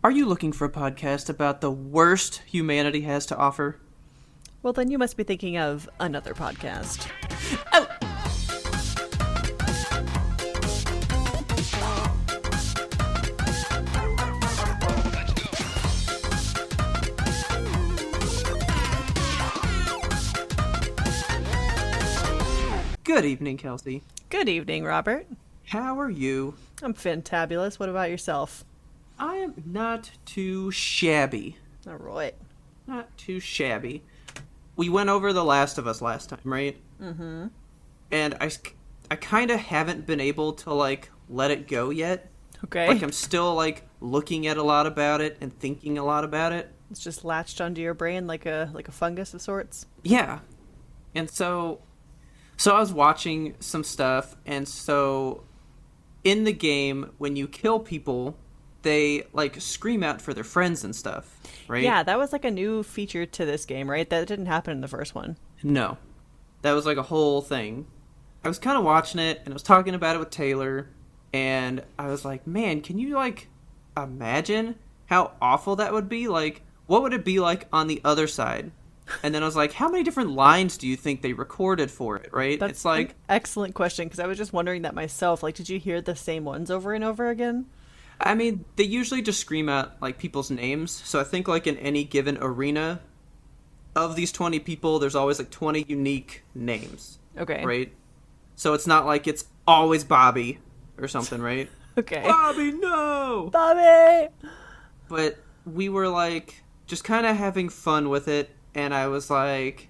Are you looking for a podcast about the worst humanity has to offer? Well, then you must be thinking of another podcast. Oh! Good evening, Kelsey. Good evening, Robert. How are you? I'm fantabulous. What about yourself? I am not too shabby. All right. Not too shabby. We went over The Last of Us last time, right? Mm-hmm. And I kind of haven't been able to, let it go yet. Okay. I'm still, looking at a lot about it and thinking a lot about it. It's just latched onto your brain like a fungus of sorts. Yeah. And so I was watching some stuff, and so in the game, when you kill people, they, scream out for their friends and stuff, right? Yeah, that was a new feature to this game, right? That didn't happen in the first one. No. That was, a whole thing. I was kind of watching it, and I was talking about it with Taylor, and I was like, man, can you, imagine how awful that would be? What would it be like on the other side? And then I was like, how many different lines do you think they recorded for it, right? That's an excellent question, because I was just wondering that myself. Did you hear the same ones over and over again? I mean, they usually just scream out, people's names. So I think, in any given arena of these 20 people, there's always, 20 unique names. Okay. Right? So it's not like it's always Bobby or something, right? Okay. Bobby, no! Bobby! But we were, just kind of having fun with it. And I was like,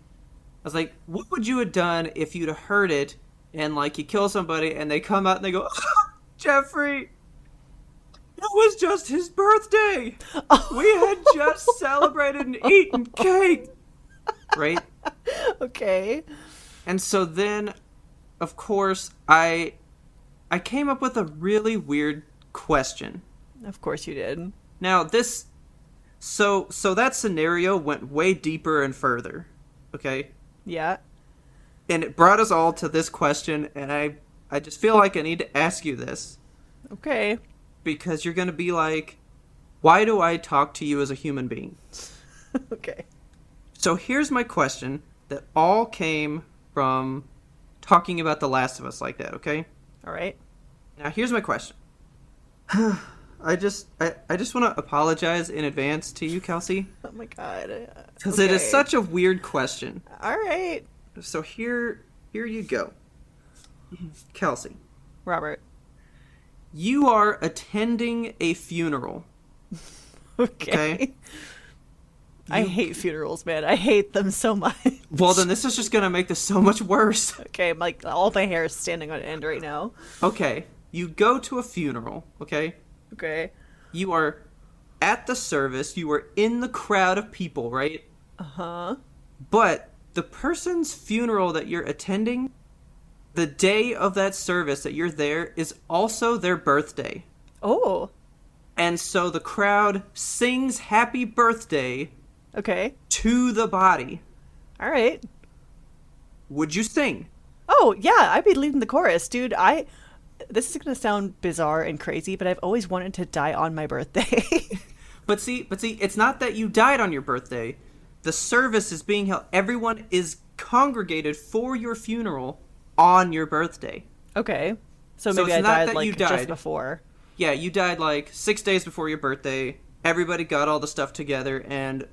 what would you have done if you'd have heard it and, you kill somebody and they come out and they go, oh, Jeffrey, it was just his birthday. We had just celebrated and eaten cake. Right? Okay. And so then, of course, I came up with a really weird question. Of course you did. Now, So that scenario went way deeper and further, okay? Yeah. And it brought us all to this question, and I just feel like I need to ask you this. Okay. Because you're going to be like, why do I talk to you as a human being? Okay. So here's my question that all came from talking about The Last of Us like that, okay? All right. Now here's my question. I just want to apologize in advance to you, Kelsey. Oh my god. Because it is such a weird question. All right. So here you go. Kelsey. Robert. You are attending a funeral. Okay? I hate funerals, man. I hate them so much. Well, then this is just going to make this so much worse. Okay, all my hair is standing on end right now. Okay. You go to a funeral, okay? Okay. You are at the service. You are in the crowd of people, right? Uh-huh. But the person's funeral that you're attending, the day of that service that you're there, is also their birthday. Oh. And so the crowd sings happy birthday to the body. All right. Would you sing? Oh, yeah. I'd be leading the chorus. Dude, this is going to sound bizarre and crazy, but I've always wanted to die on my birthday. But see, it's not that you died on your birthday. The service is being held. Everyone is congregated for your funeral on your birthday. Okay. So maybe I died just before. Yeah, you died 6 days before your birthday. Everybody got all the stuff together, and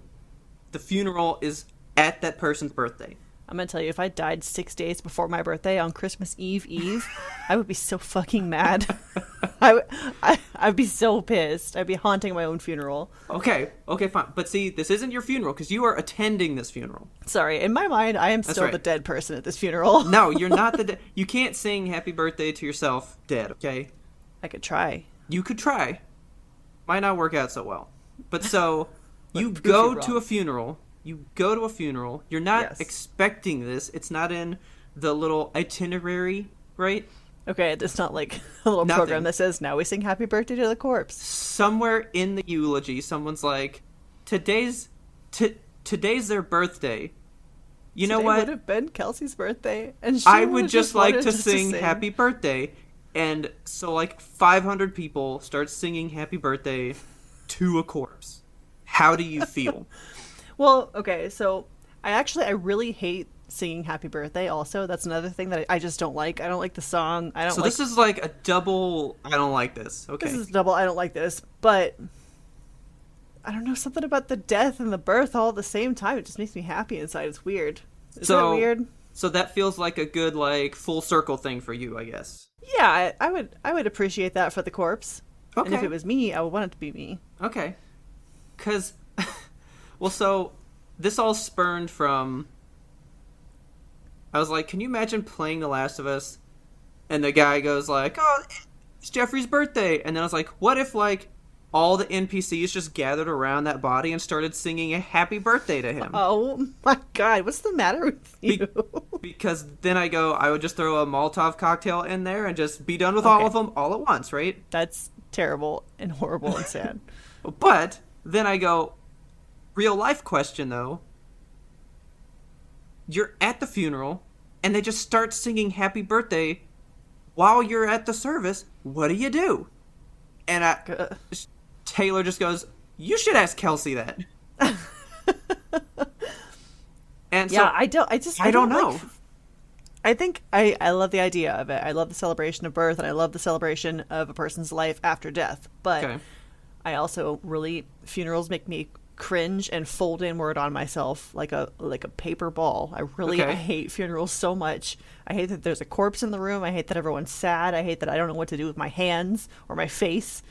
the funeral is at that person's birthday. I'm going to tell you, if I died 6 days before my birthday on Christmas Eve, I would be so fucking mad. I'd be so pissed. I'd be haunting my own funeral. Okay, fine. But see, this isn't your funeral because you are attending this funeral. Sorry, in my mind, I am still the dead person at this funeral. No, you're not the dead. You can't sing happy birthday to yourself dead, okay? I could try. You could try. Might not work out so well. But so, you go to a funeral. You go to a funeral. You're not expecting this. It's not in the little itinerary, right? Okay, it's not like a little program that says, now we sing happy birthday to the corpse. Somewhere in the eulogy, someone's like, today's their birthday. You know what? Today would have been Kelsey's birthday. And I would just like to sing happy birthday. And so 500 people start singing happy birthday to a corpse. How do you feel? Well, okay, so I really hate singing Happy Birthday also. That's another thing that I just don't like. I don't like the song. I don't So like this is like a double, I don't like this. Okay. This is double I don't like this, but I don't know, something about the death and the birth all at the same time. It just makes me happy inside. It's weird. Is that weird? So that feels like a good, like, full circle thing for you, I guess. Yeah, I would appreciate that for the corpse. Okay. And if it was me, I would want it to be me. Okay. Because, well, so this all spurned from, I was like, can you imagine playing The Last of Us? And the guy goes like, oh, it's Jeffrey's birthday. And then I was like, what if, like, all the NPCs just gathered around that body and started singing a happy birthday to him? Oh my god, what's the matter with you? Because then I would just throw a Molotov cocktail in there and just be done with all of them all at once, right? That's terrible and horrible and sad. But then I go, real life question though. You're at the funeral and they just start singing happy birthday while you're at the service. What do you do? And Taylor just goes, you should ask Kelsey that. And yeah, so, I don't know. Like, I think I love the idea of it. I love the celebration of birth, and I love the celebration of a person's life after death. But okay. I also funerals make me cringe and fold inward on myself like a paper ball. I hate funerals so much. I hate that there's a corpse in the room. I hate that everyone's sad. I hate that I don't know what to do with my hands or my face.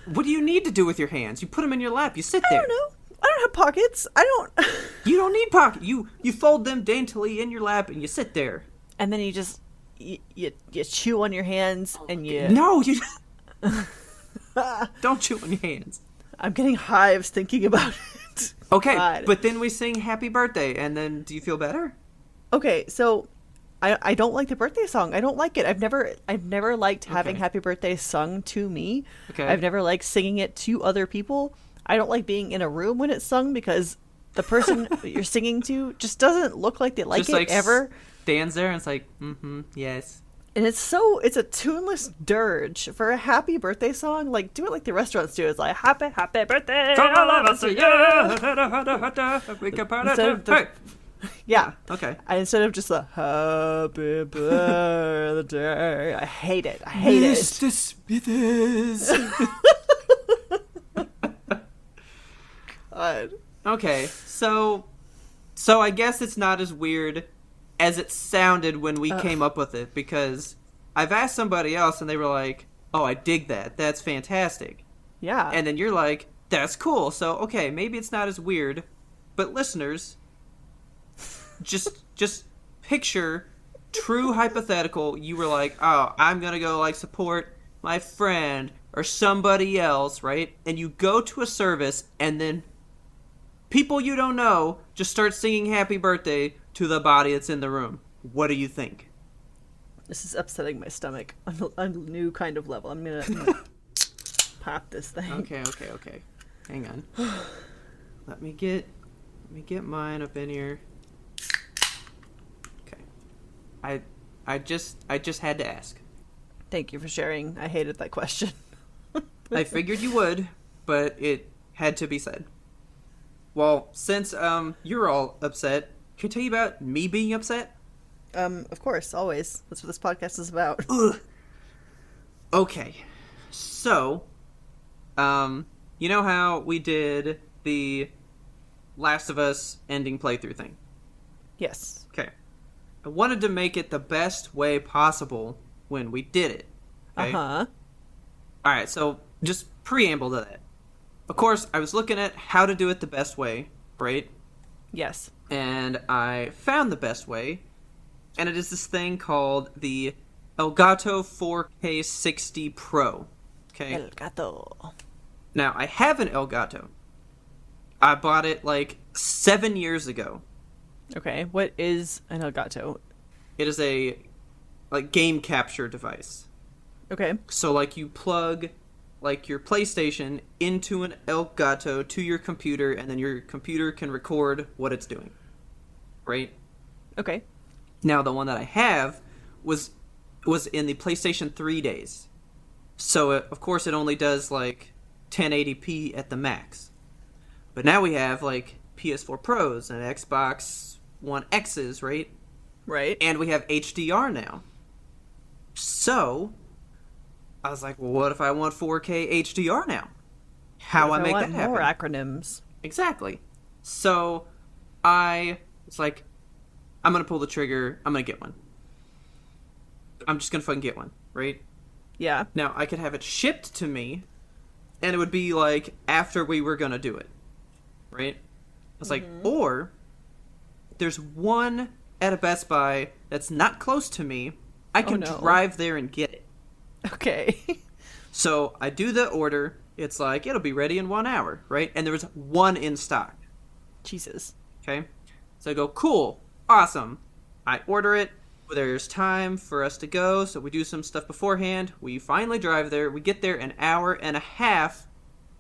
What do you need to do with your hands? You put them in your lap. You sit there. I don't know. I don't have pockets. I don't. You don't need pockets. You fold them daintily in your lap and you sit there. And then you just you chew on your hands and you. No, you don't chew on your hands. I'm getting hives thinking about it. Okay, God. but then we sing happy birthday, and then do you feel better? Okay, so I don't like the birthday song. I don't like it. I've never liked having happy birthday sung to me. Okay. I've never liked singing it to other people. I don't like being in a room when it's sung because the person you're singing to just doesn't look like they like just it like ever. Stands there and it's like, yes. And it's a tuneless dirge for a happy birthday song. Like, do it like the restaurants do. It's like, happy birthday, all of us to you. Yeah. Okay. Instead of just a happy birthday. I hate it. Mr. Smithers. God. Okay, so I guess it's not as weird as it sounded when we came up with it, because I've asked somebody else and they were like, oh, I dig that. That's fantastic. Yeah. And then you're like, that's cool. So, okay, maybe it's not as weird, but listeners, just picture true hypothetical. You were like, oh, I'm going to go like support my friend or somebody else, right? And you go to a service and then people you don't know just start singing happy birthday to the body that's in the room. What do you think? This is upsetting my stomach on a new kind of level. I'm gonna pop this thing. Okay. Hang on. Let me get mine up in here. Okay. I just had to ask. Thank you for sharing. I hated that question. I figured you would, but it had to be said. Well, since you're all upset, can I tell you about me being upset? Of course, always. That's what this podcast is about. Ugh. Okay. So, you know how we did the Last of Us ending playthrough thing? Yes. Okay. I wanted to make it the best way possible when we did it. Okay? Uh-huh. Alright, so just preamble to that. Of course, I was looking at how to do it the best way, right? Yes. And I found the best way, and it is this thing called the Elgato 4K 60 Pro. Okay? Elgato. Now, I have an Elgato. I bought it like 7 years ago. Okay, what is an Elgato? It is a like game capture device. Okay. So like you plug like your PlayStation into an Elgato to your computer, and then your computer can record what it's doing. Right? Okay. Now the one that I have was in the PlayStation 3 days. So of course it only does like 1080p at the max. But now we have like PS4 Pros and Xbox One X's, right? Right. And we have HDR now. So I was like, well, what if I want 4K HDR now? How I make that happen? More acronyms. Exactly. So I was like, I'm going to pull the trigger. I'm going to get one. I'm just going to fucking get one, right? Yeah. Now, I could have it shipped to me, and it would be like after we were going to do it, right? I was like, or there's one at a Best Buy that's not close to me. I can drive there and get it. Okay. So I do the order. It's like, it'll be ready in 1 hour, right? And there was one in stock. Jesus. Okay. So I go, cool, awesome. I order it. There's time for us to go, so we do some stuff beforehand. We finally drive there. We get there an hour and a half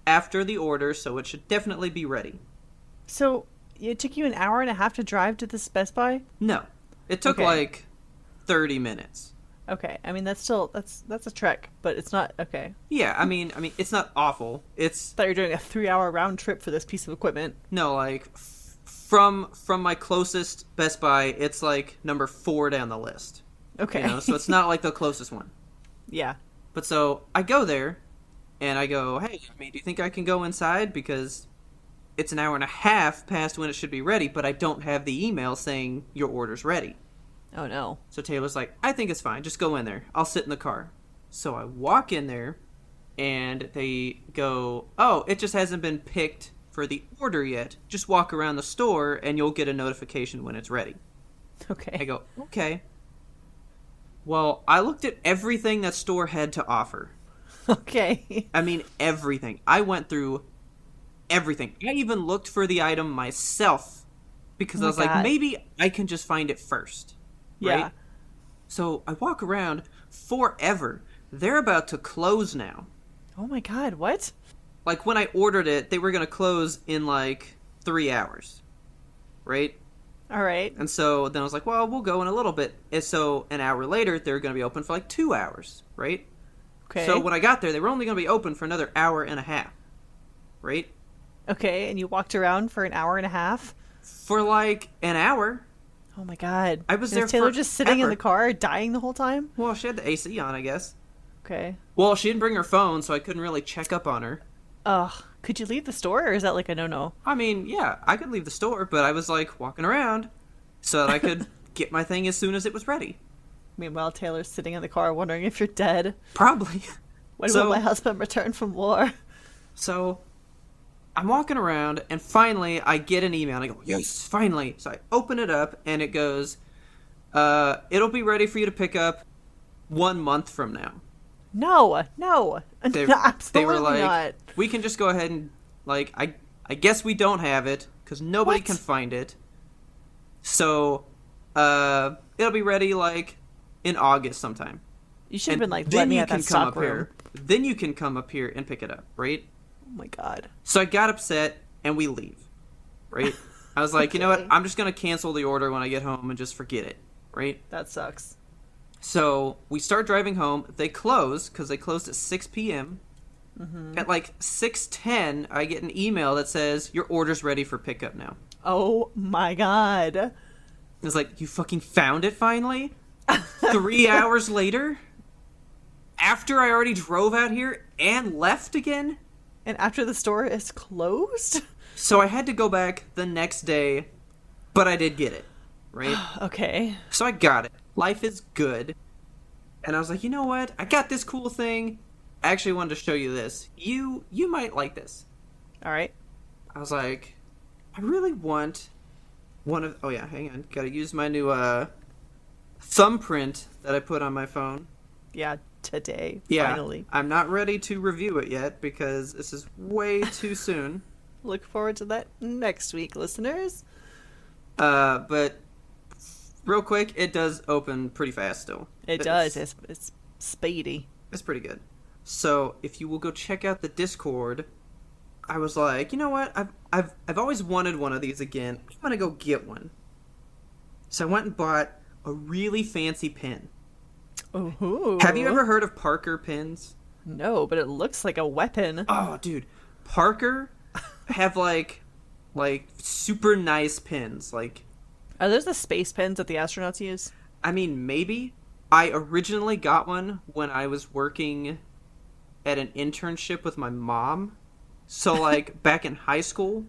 after the order, so it should definitely be ready. So it took you an hour and a half to drive to this Best Buy? No. It took like 30 minutes. Okay. I mean, that's a trek, but it's not okay. Yeah, I mean it's not awful. It's I thought you were doing a 3-hour round trip for this piece of equipment. No, like from my closest Best Buy, it's like number 4 down the list. Okay. You know, so it's not like the closest one. Yeah. But so I go there and I go, hey, do you think I can go inside? Because it's an hour and a half past when it should be ready, but I don't have the email saying your order's ready. Oh, no. So Taylor's like, I think it's fine. Just go in there. I'll sit in the car. So I walk in there, and they go, oh, it just hasn't been picked for the order yet. Just walk around the store, and you'll get a notification when it's ready. Okay. I go, okay. Well, I looked at everything that store had to offer. Okay. I mean, everything. I went through everything. I even looked for the item myself, because I was like, maybe I can just find it first. Right? Yeah. So I walk around forever. They're about to close now. Oh my God, what? Like when I ordered it, they were going to close in like 3 hours. Right? All right. And so then I was like, well, we'll go in a little bit. And so an hour later, they're going to be open for like 2 hours. Right? Okay. So when I got there, they were only going to be open for another hour and a half. Right? Okay, and you walked around for an hour and a half? For like an hour. Oh my God. I was and there is Taylor forever. just sitting in the car dying the whole time? Well, she had the AC on, I guess. Okay. Well, she didn't bring her phone, so I couldn't really check up on her. Ugh. Could you leave the store, or is that like a no-no? I mean, yeah, I could leave the store, but I was like walking around so that I could get my thing as soon as it was ready. Meanwhile, Taylor's sitting in the car wondering if you're dead. Probably. When will my husband return from war? So I'm walking around, and finally I get an email, and I go, yes, finally. So I open it up, and it goes, it'll be ready for you to pick up 1 month from now. No. Absolutely they were like, not. We can just go ahead and, like, I guess we don't have it, because nobody can find it. So, it'll be ready, like, in August sometime. You should have been like, let me at that stock room. Then you can come up here and pick it up, right? Oh my God. So I got upset, and we leave, right? I was like, you know what? I'm just going to cancel the order when I get home and just forget it, right? That sucks. So we start driving home. They close, because they closed at 6 p.m. Mm-hmm. At like 6:10, I get an email that says, your order's ready for pickup now. Oh my God. It's like, you fucking found it finally? 3 hours later? After I already drove out here and left again? And after the store is closed? So I had to go back the next day, but I did get it, right? Okay. So I got it. Life is good. And I was like, you know what? I got this cool thing. I actually wanted to show you this. You might like this. All right. I was like, I really want one of... Oh, yeah, hang on. Gotta use my new thumbprint that I put on my phone. Yeah, today, yeah, finally. I'm not ready to review it yet because this is way too soon. Look forward to that next week, listeners. But real quick, it does open pretty fast still. It does. It's speedy. It's pretty good. So if you will go check out the Discord, I was like, you know what? I've always wanted one of these again. I'm gonna go get one. So I went and bought a really fancy pin. Ooh. Have you ever heard of Parker pins? No, but it looks like a weapon. Oh, dude. Parker have like super nice pins. Like, Are those the space pens that the astronauts use? I mean, maybe. I originally got one when I was working at an internship with my mom. So, like, back in high school,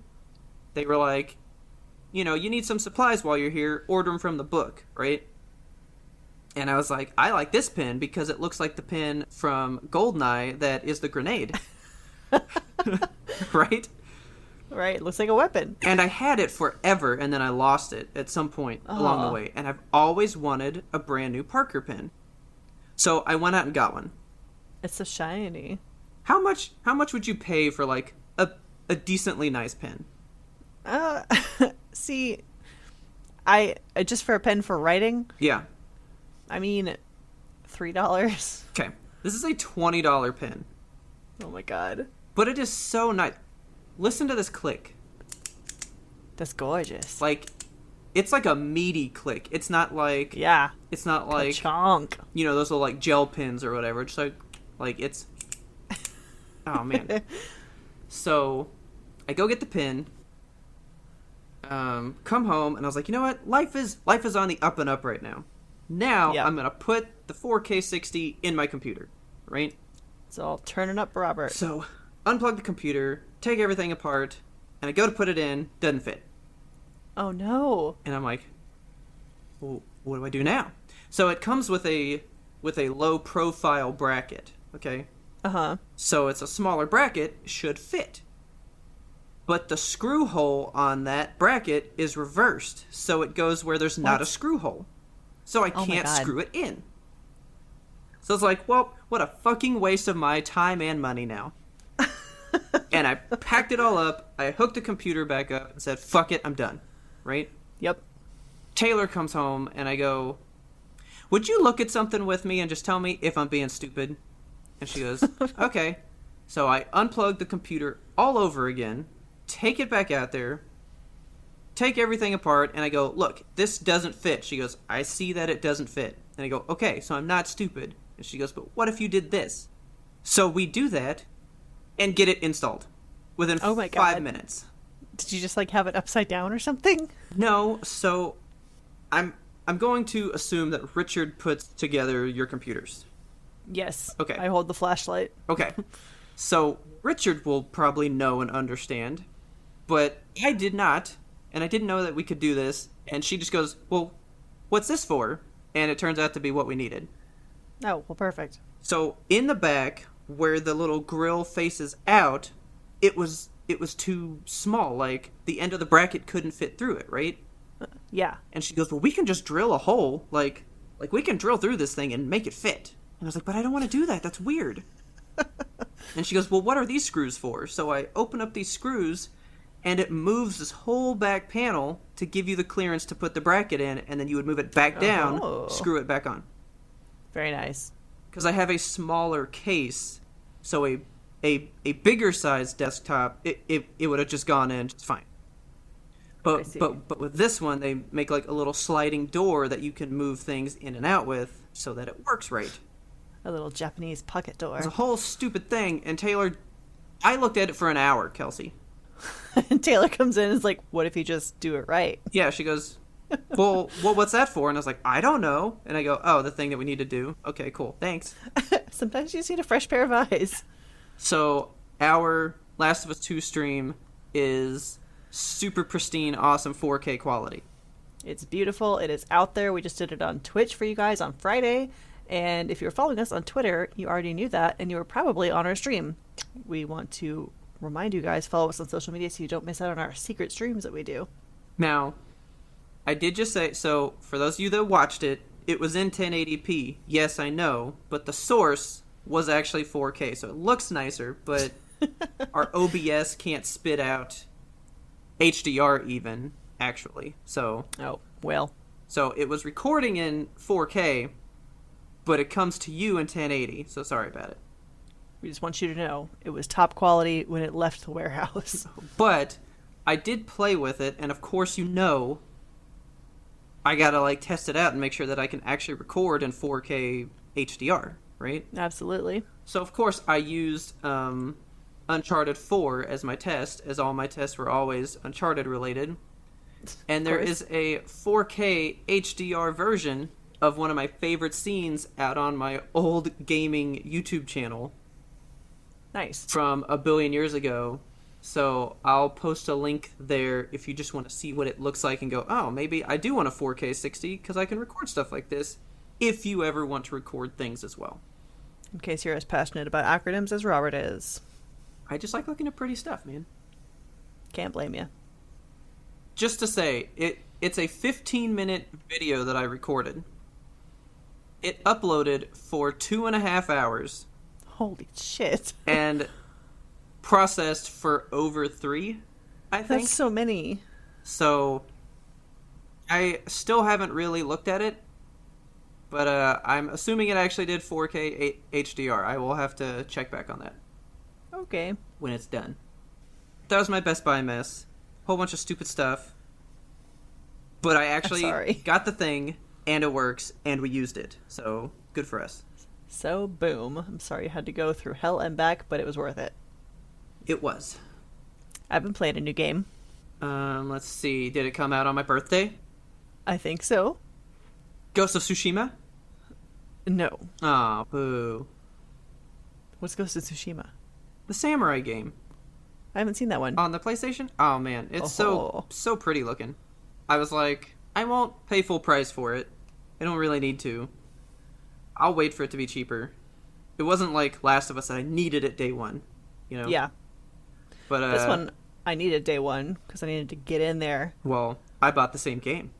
they were like, you know, you need some supplies while you're here, order them from the book, right? And I was like, I like this pin because it looks like the pin from Goldeneye that is the grenade. Right? Right, it looks like a weapon. And I had it forever, and then I lost it at some point along the way. And I've always wanted a brand new Parker pin. So I went out and got one. It's so shiny. How much would you pay for, like, a decently nice pen? See, I just for a pen for writing, Yeah. I mean, $3. Okay. This is a $20 pen. Oh my god. But it is so nice. Listen to this click. That's gorgeous. Like, it's like a meaty click. It's not like... Yeah. It's not like... Chonk. You know, those little, like, gel pins or whatever. Just like it's... Oh, man. So, I go get the pin. Come home, and I was like, you know what? Life is on the up and up right now. Now, Yep. I'm going to put the 4K 60 in my computer. Right? It's all turning up, Robert. So, unplug the computer, take everything apart, and I go to put it in, doesn't fit. Oh no. And I'm like, well, what do I do now? So it comes with a low profile bracket, okay? Uh-huh. So it's a smaller bracket, should fit. But the screw hole on that bracket is reversed, so it goes where there's not a screw hole. So I Oh my can't God. screw it in. So it's like, well, what a fucking waste of my time and money now. And I packed it all up, I hooked the computer back up and said, fuck it, I'm done. Right? Yep. Taylor comes home and I go, would you look at something with me and just tell me if I'm being stupid? And she goes, okay. So I unplug the computer all over again, take it back out there, take everything apart, and I go, look, this doesn't fit. She goes, I see that it doesn't fit. And I go, okay, so I'm not stupid. And she goes, but what if you did this? So we do that and get it installed within Oh my 5 God. minutes. Did you just like have it upside down or something? No, so I'm going to assume that Richard puts together your computers. Yes. Okay. I hold the flashlight. Okay. So Richard will probably know and understand, but I did not, and I didn't know that we could do this, and she just goes, well, what's this for? And it turns out to be what we needed. Oh, well, perfect. So in the back, where the little grill faces out, it was too small. Like, the end of the bracket couldn't fit through it, right? Yeah. And she goes, well, we can just drill a hole. Like we can drill through this thing and make it fit. And I was like, but I don't want to do that. That's weird. And she goes, well, what are these screws for? So I open up these screws, and it moves this whole back panel to give you the clearance to put the bracket in, and then you would move it back down, Oh. screw it back on. Very nice. Because I have a smaller case, so a bigger size desktop, it would have just gone in just fine. I see. But with this one, they make like a little sliding door that you can move things in and out with so that it works right. A little Japanese pocket door. It's a whole stupid thing, and Taylor, I looked at it for an hour, Kelsey. And Taylor comes in and is like, what if you just do it right? Yeah, she goes, well, what's that for? And I was like, I don't know. And I go, oh, the thing that we need to do. Okay, cool, thanks. Sometimes you just need a fresh pair of eyes. So our Last of Us 2 stream is super pristine, awesome 4K quality. It's beautiful. It is out there. We just did it on Twitch for you guys on Friday. And if you're following us on Twitter, you already knew that, and you were probably on our stream. We want to remind you guys, follow us on social media so you don't miss out on our secret streams that we do. Now, I did just say, so for those of you that watched it, it was in 1080p. Yes, I know, but the source was actually 4K, so it looks nicer, but our OBS can't spit out HDR even, actually. So Oh, well. So it was recording in 4K, but it comes to you in 1080, so sorry about it. We just want you to know it was top quality when it left the warehouse. But I did play with it, and of course you know I gotta like test it out and make sure that I can actually record in 4K HDR. right? Absolutely. So, of course, I used Uncharted 4 as my test, as all my tests were always Uncharted related. And there is a 4K HDR version of one of my favorite scenes out on my old gaming YouTube channel. Nice. From a billion years ago. So I'll post a link there if you just want to see what it looks like and go, oh, maybe I do want a 4K 60 because I can record stuff like this if you ever want to record things as well. In case you're as passionate about acronyms as Robert is. I just like looking at pretty stuff, man. Can't blame you. Just to say, it's a 15-minute video that I recorded. It uploaded for 2.5 hours. Holy shit. And processed for over 3, I think. That's so many. So I still haven't really looked at it, but I'm assuming it actually did 4K HDR. I will have to check back on that. Okay. When it's done. That was my Best Buy mess. Whole bunch of stupid stuff. But I actually got the thing, and it works, and we used it. So, good for us. So, boom. I'm sorry you had to go through hell and back, but it was worth it. It was. I've been playing a new game. Let's see. Did it come out on my birthday? I think so. Ghost of Tsushima? No. Aw, boo. What's Ghost of Tsushima? The samurai game. I haven't seen that one. On the PlayStation? Oh, man. It's so pretty looking. I was like, I won't pay full price for it. I don't really need to. I'll wait for it to be cheaper. It wasn't like Last of Us that I needed it day one. You know? Yeah. But this one, I needed day one because I needed to get in there. Well, I bought the same game.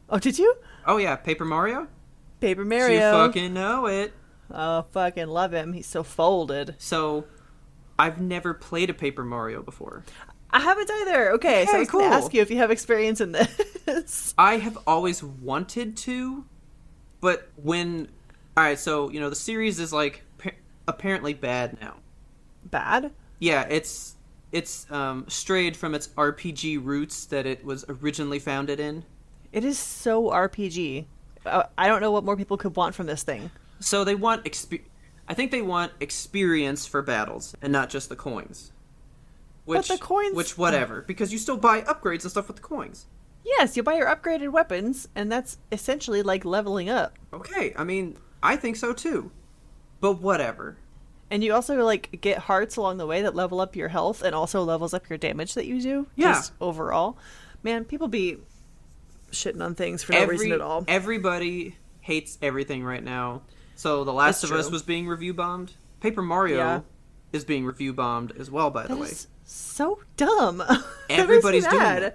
Oh, did you? Oh, yeah. Paper Mario? Paper Mario. So you fucking know it. Oh, fucking love him. He's so folded. So, I've never played a Paper Mario before. I haven't either. Okay, so I was going to ask you if you have experience in this. I have always wanted to, but when... Alright, so, you know, the series is, like, apparently bad now. Bad? Yeah, it's strayed from its RPG roots that it was originally founded in. It is so RPG. I don't know what more people could want from this thing. So they want I think they want experience for battles and not just the coins. But the coins... Which, whatever, because you still buy upgrades and stuff with the coins. Yes, you buy your upgraded weapons, and that's essentially like leveling up. Okay, I mean, I think so too. But whatever. And you also, like, get hearts along the way that level up your health and also levels up your damage that you do. Yeah. Just overall. Man, people be shitting on things for no reason at all. Everybody hates everything right now. So The Last of Us was being review bombed. Paper Mario is being review bombed as well, by the way. So dumb. Everybody's doing it.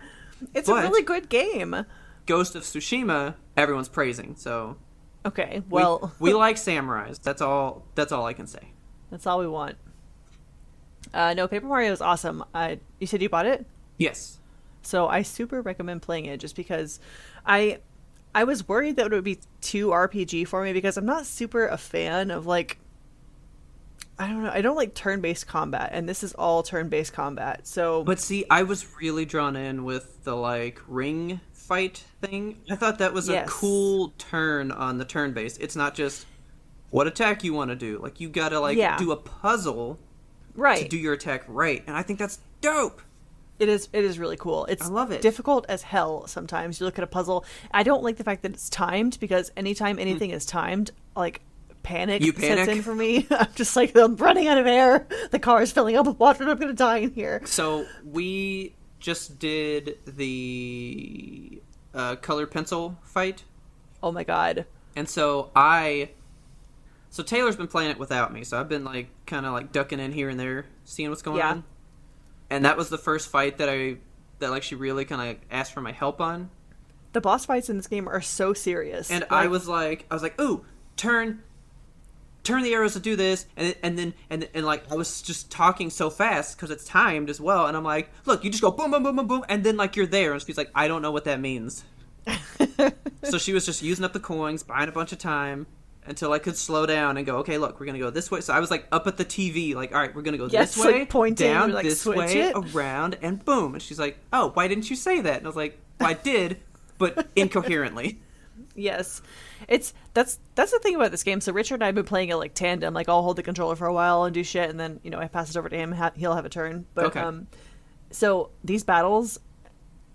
It's a really good game. Ghost of Tsushima, everyone's praising, so... Okay, well... We like samurais. That's all I can say. That's all we want. No, Paper Mario is awesome. You said you bought it? Yes. So I super recommend playing it just because I was worried that it would be too RPG for me because I'm not super a fan of, like... I don't know. I don't like turn-based combat, and this is all turn-based combat, so... But see, I was really drawn in with the, like, ring fight thing. I thought that was a cool turn on the turn-based. It's not just what attack you want to do. Like, you gotta, like, do a puzzle to do your attack right, and I think that's dope! It is really cool. I love it. Difficult as hell sometimes. You look at a puzzle. I don't like the fact that it's timed, because anytime anything is timed, like... Panic sets in for me. I'm just like, I'm running out of air. The car is filling up with water and I'm going to die in here. So we just did the colored pencil fight. Oh my god. And so Taylor's been playing it without me. So I've been like kind of like ducking in here and there, seeing what's going on. And that was the first fight that like she really kind of asked for my help on. The boss fights in this game are so serious. And I was like, ooh, turn the arrows to do this, and then like I was just talking so fast because it's timed as well, and I'm like, look, you just go boom boom boom boom boom, and then like you're there, and she's like, I don't know what that means. So she was just using up the coins, buying a bunch of time until I could slow down and go, okay, look, we're gonna go this way. So I was like up at the TV, like, all right, we're gonna go this way, like pointing, down, like, this way, around, and boom. And she's like, oh, why didn't you say that? And I was like, well, I did, but incoherently. Yes, that's the thing about this game. So Richard and I have been playing it like tandem. Like I'll hold the controller for a while and do shit, and then I pass it over to him. He'll have a turn. But Okay. so these battles,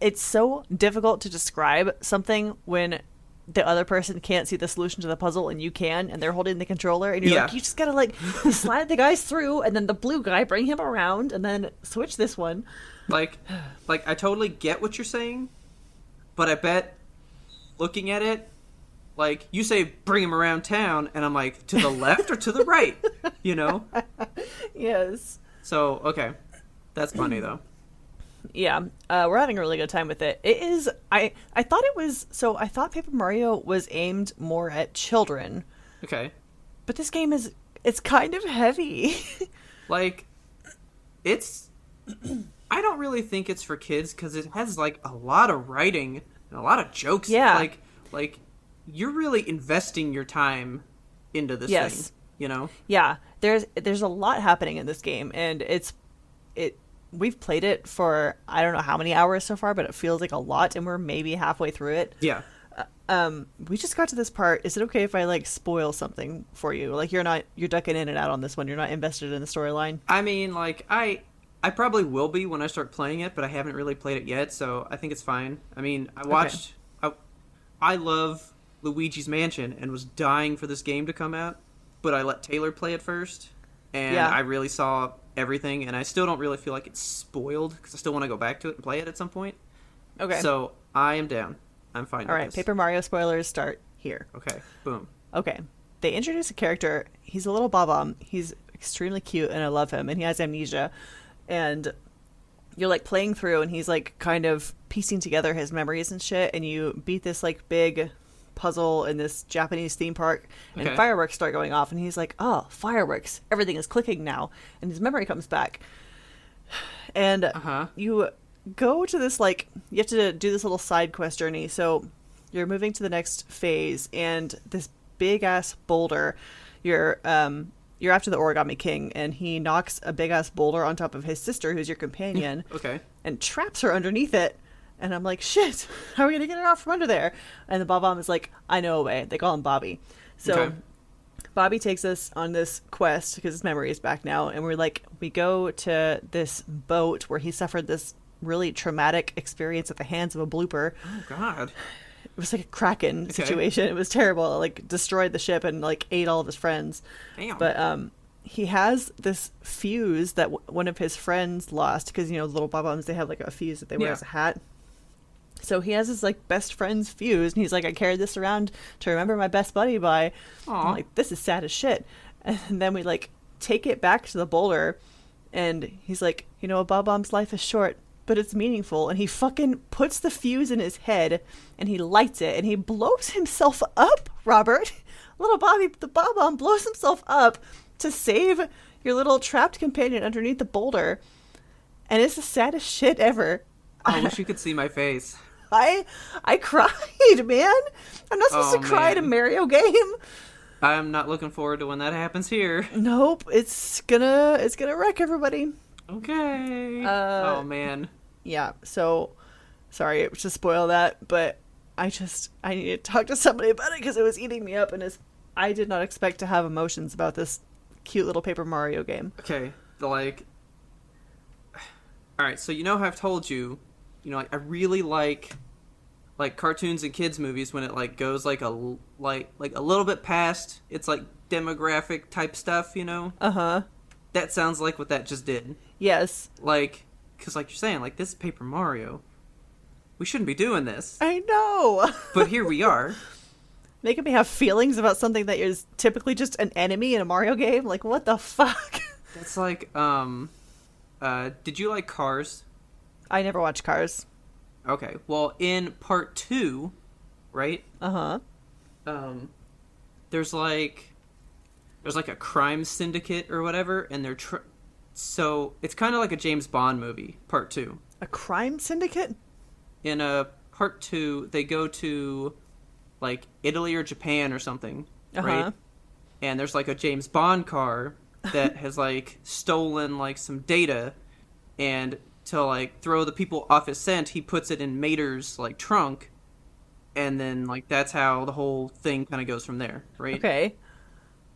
it's so difficult to describe something when the other person can't see the solution to the puzzle and you can, and they're holding the controller, and you're Yeah. like, you just gotta like slide the guys through, and then the blue guy bring him around, and then switch this one. Like, I totally get what you're saying, but I bet looking at it, like, you say bring him around town, and I'm like, to the left or to the right? You know? Yes. So, okay. That's funny, though. Yeah, we're having a really good time with it. It is. I thought it was. So I thought Paper Mario was aimed more at children, Okay. but this game is. It's kind of heavy. Like, it's... I don't really think it's for kids, because it has, like, a lot of writing and a lot of jokes. Yeah. Like, you're really investing your time into this Yes. thing, you know? Yeah, there's a lot happening in this game, and it. We've played it for I don't know how many hours so far, but it feels like a lot, and we're maybe halfway through it. Yeah. We just got to this part. Is it okay if I like spoil something for you? Like you're ducking in and out on this one. You're not invested in the storyline. I mean, like, I probably will be when I start playing it, but I haven't really played it yet, so I think it's fine. I mean, I watched... I love Luigi's Mansion and was dying for this game to come out, but I let Taylor play it first, and Yeah. I really saw everything, and I still don't really feel like it's spoiled, because I still want to go back to it and play it at some point. Okay. So, I am down. I'm fine All with right. this. Paper Mario spoilers start here. Okay, boom. Okay. They introduce a character. He's a little Bob-omb. He's extremely cute, and I love him. And he has amnesia. And you're, like, playing through, and he's, like, kind of piecing together his memories and shit. And you beat this, like, big puzzle in this Japanese theme park. And Okay. fireworks start going off. And he's like, oh, fireworks. Everything is clicking now. And his memory comes back. And Uh-huh. you go to this, like, you have to do this little side quest journey. So you're moving to the next phase, and this big ass boulder, you're after the Origami King, and he knocks a big ass boulder on top of his sister, who's your companion, Okay. and traps her underneath it. And I'm like, shit, how are we gonna get her out from under there? And the Bob-omb is like, I know a way. They call him Bobby. So Okay. Bobby takes us on this quest because his memory is back now, and we go to this boat where he suffered this really traumatic experience at the hands of a blooper. Oh, God. It was like a Kraken situation. It was terrible. It, like, destroyed the ship and like ate all of his friends. Damn. But he has this fuse that one of his friends lost, because the little Bob-ombs, they have like a fuse that they wear Yeah. as a hat. So he has his like best friend's fuse, and he's like, I carried this around to remember my best buddy by. Aw. I'm like, this is sad as shit. And then we like take it back to the boulder, and he's like, a Bob-omb's life is short, but it's meaningful. And he fucking puts the fuse in his head, and he lights it, and he blows himself up, Robert. Little Bobby, the Bob-omb, blows himself up to save your little trapped companion underneath the boulder. And it's the saddest shit ever. I wish you could see my face. I cried, man. I'm not supposed Oh, to cry at a man. Mario game. I'm not looking forward to when that happens here. Nope, it's gonna wreck everybody. Okay. Uh, Oh, man. Yeah, so sorry to spoil that, but I need to talk to somebody about it because it was eating me up, and I did not expect to have emotions about this cute little Paper Mario game. Okay, like... Alright, so how I've told you, like, I really like cartoons and kids movies when it, like, goes, like, a little bit past its, like, demographic type stuff, Uh-huh. That sounds like what that just did. Yes. Like, because, like you're saying, like, this is Paper Mario. We shouldn't be doing this. I know. But here we are. Making me have feelings about something that is typically just an enemy in a Mario game? Like, what the fuck? That's like, did you like Cars? I never watched Cars. Okay, well, in part 2, right? Uh-huh. There's like a crime syndicate or whatever, and they're so it's kind of like a James Bond movie, part 2. A crime syndicate? In part 2, they go to like Italy or Japan or something, right? Uh-huh. And there's like a James Bond car that has like stolen like some data, and to like throw the people off his scent, he puts it in Mater's like trunk, and then like that's how the whole thing kind of goes from there, right? Okay.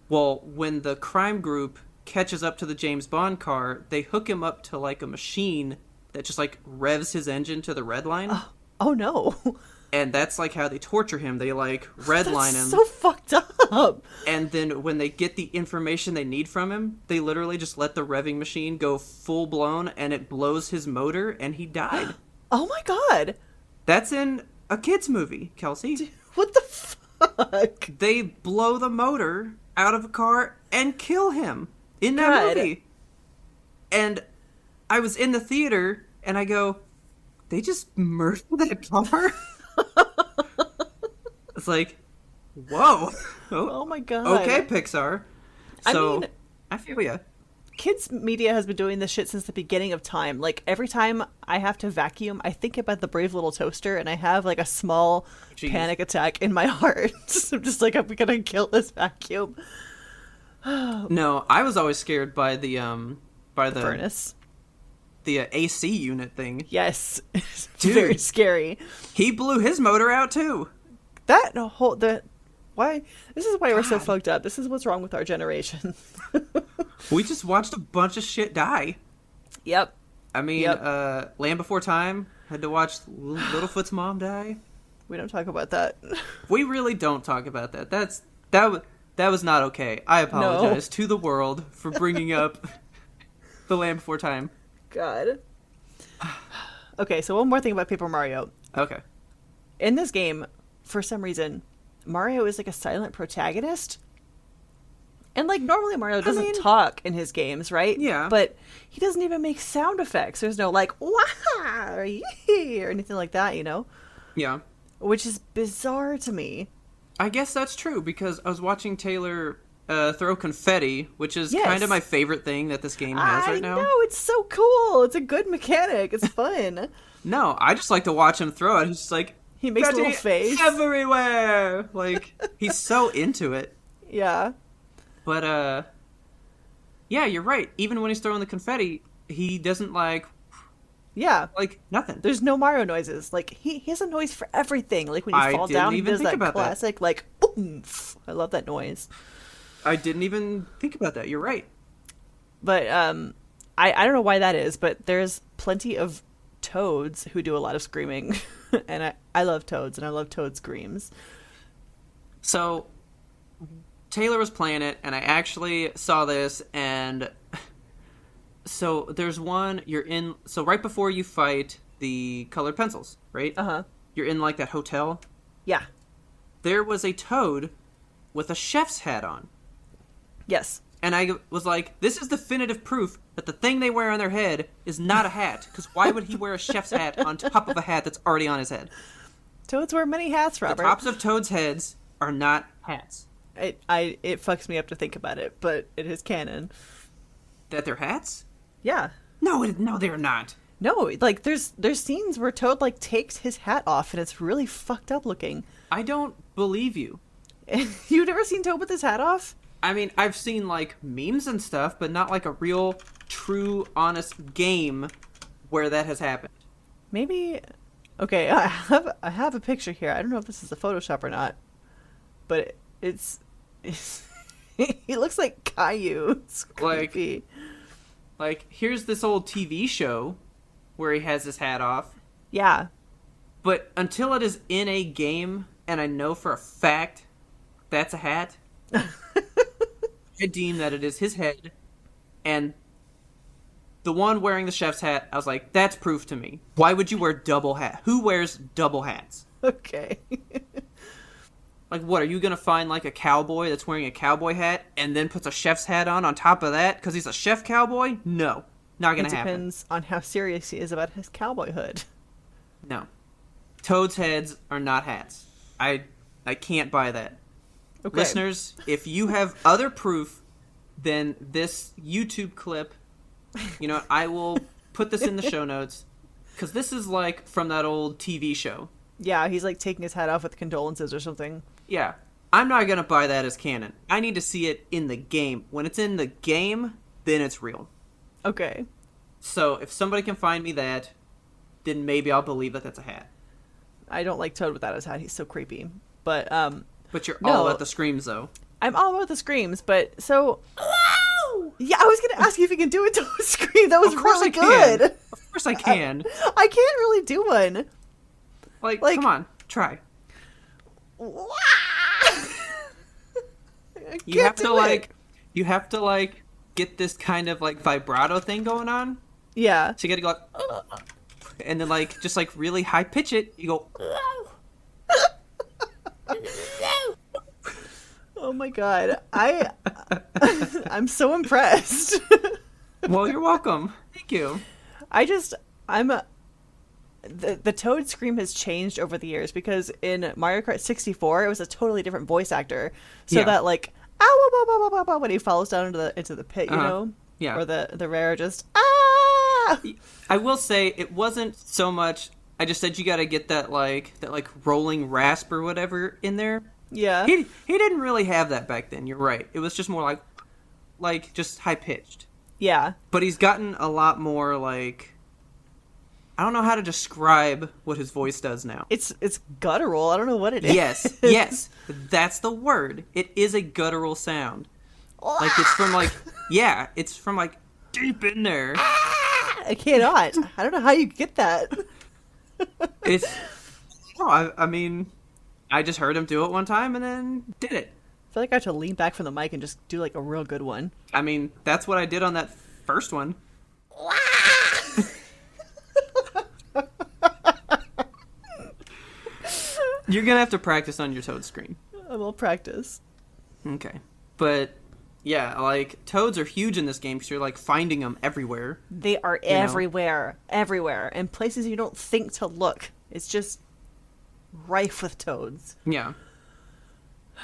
Well, when the crime group catches up to the James Bond car, they hook him up to like a machine that just like revs his engine to the red line. Oh no. And that's like how they torture him. They like redline him. So fucked up. And then when they get the information they need from him, they literally just let the revving machine go full blown and it blows his motor and he died. Oh my god. That's in a kid's movie, Kelsey. What the fuck? They blow the motor out of a car and kill him in that movie. And I was in the theater and I go, they just murdered that car? It's like, whoa. Oh my god. Okay, Pixar. So, I mean, I feel ya. kids media has been doing this shit since the beginning of time. Like, every time I have to vacuum, I think about the Brave Little Toaster, and I have like a small panic attack in my heart. I'm just like, I'm gonna kill this vacuum. No, I was always scared by the furnace, the AC unit thing. Yes. It's Dude, very scary. He blew his motor out too. Why? This is why we're so God. fucked up. This is what's wrong with our generation. We just watched a bunch of shit die. Yep. I mean, Yep. Land Before Time, had to watch Littlefoot's mom die. We don't talk about that. We really don't talk about that. That was not okay. I apologize to the world for bringing up the Land Before Time. God. Okay, so one more thing about Paper Mario. Okay. In this game, for some reason, Mario is like a silent protagonist. And like normally Mario doesn't talk in his games, right? Yeah. But he doesn't even make sound effects. There's no like wah or yee or anything like that, you know? Yeah. Which is bizarre to me. I guess that's true because I was watching Taylor throw confetti, which is Yes. kind of my favorite thing that this game has right now. I know, it's so cool. It's a good mechanic. It's fun. No, I just like to watch him throw it. He's just like, He makes a little confetti face. everywhere. Like, he's so into it. Yeah. But, yeah, you're right. Even when he's throwing the confetti, he doesn't Yeah. nothing. There's no Mario noises. Like, he has a noise for everything. Like, when you I fall didn't down, he even does think that about that. classic, like, oomph. I love that noise. I didn't even think about that. You're right. But, I don't know why that is, but there's plenty of Toads who do a lot of screaming. And I love Toads, and I love Toad screams. So, Taylor was playing it, and I actually saw this, and so there's one, so right before you fight the colored pencils, right? Uh-huh. You're in, like, that hotel. Yeah. There was a Toad with a chef's hat on. Yes. And I was like, this is definitive proof that the thing they wear on their head is not a hat. Because why would he wear a chef's hat on top of a hat that's already on his head? Toads wear many hats, Robert. The tops of Toads' heads are not hats. It fucks me up to think about it, but it is canon. That they're hats? Yeah. No, they're not. No, like there's scenes where Toad like takes his hat off and it's really fucked up looking. I don't believe you. You've never seen Toad with his hat off? I mean, I've seen, like, memes and stuff, but not, like, a real, true, honest game where that has happened. Maybe. Okay, I have a picture here. I don't know if this is a Photoshop or not, but it's he looks like Caillou. It's creepy. Like, here's this old TV show where he has his hat off. Yeah. But until it is in a game, and I know for a fact that's a hat, I deem that it is his head, and the one wearing the chef's hat, I was like, that's proof to me. Why would you wear double hat? Who wears double hats? Okay. Like, what, are you gonna find, like, a cowboy that's wearing a cowboy hat and then puts a chef's hat on top of that because he's a chef cowboy? No. Not gonna happen. It depends on how serious he is about his cowboy hood. No. Toads' heads are not hats. I can't buy that. Okay. Listeners, if you have other proof than this YouTube clip, you know, I will put this in the show notes, because this is like from that old TV show. Yeah, he's like taking his hat off with condolences or something. Yeah. I'm not going to buy that as canon. I need to see it in the game. When it's in the game, then it's real. Okay. So if somebody can find me that, then maybe I'll believe that that's a hat. I don't like Toad without his hat. He's so creepy. But But you're all no, about the screams, though. I'm all about the screams. But so yeah, I was gonna ask you if you can do a Toad scream. That was Of course really I can. good. Of course I can. I can't really do one. Like, like- come on, try. You have to like, you have to like get this kind of like vibrato thing going on. Yeah. So you gotta go, and then like just like really high pitch it. You go. Oh my god. I'm so impressed. Well, you're welcome. Thank you. The Toad scream has changed over the years because in Mario Kart 64 it was a totally different voice actor. So Yeah. that like ow, ow, ow, ow, ow, ow, when he falls down into the pit, you know? Yeah. Or the rare just ah. I will say it wasn't so much. I just said you got to get that like rolling rasp or whatever in there. Yeah. He didn't really have that back then. You're right. It was just more like just high pitched. Yeah. But he's gotten a lot more like, I don't know how to describe what his voice does now. It's guttural. I don't know what it is. Yes, that's the word. It is a guttural sound. Like it's from like, yeah, it's from like deep in there. I cannot. I don't know how you get that. It's, no, I mean, I just heard him do it one time and then did it. I feel like I have to lean back from the mic and just do like a real good one. I mean, that's what I did on that first one. You're gonna have to practice on your Toad screen. I will practice. Okay. But, yeah, like, Toads are huge in this game because you're, like, finding them everywhere. They are everywhere. Everywhere. And places you don't think to look. It's just rife with Toads. Yeah.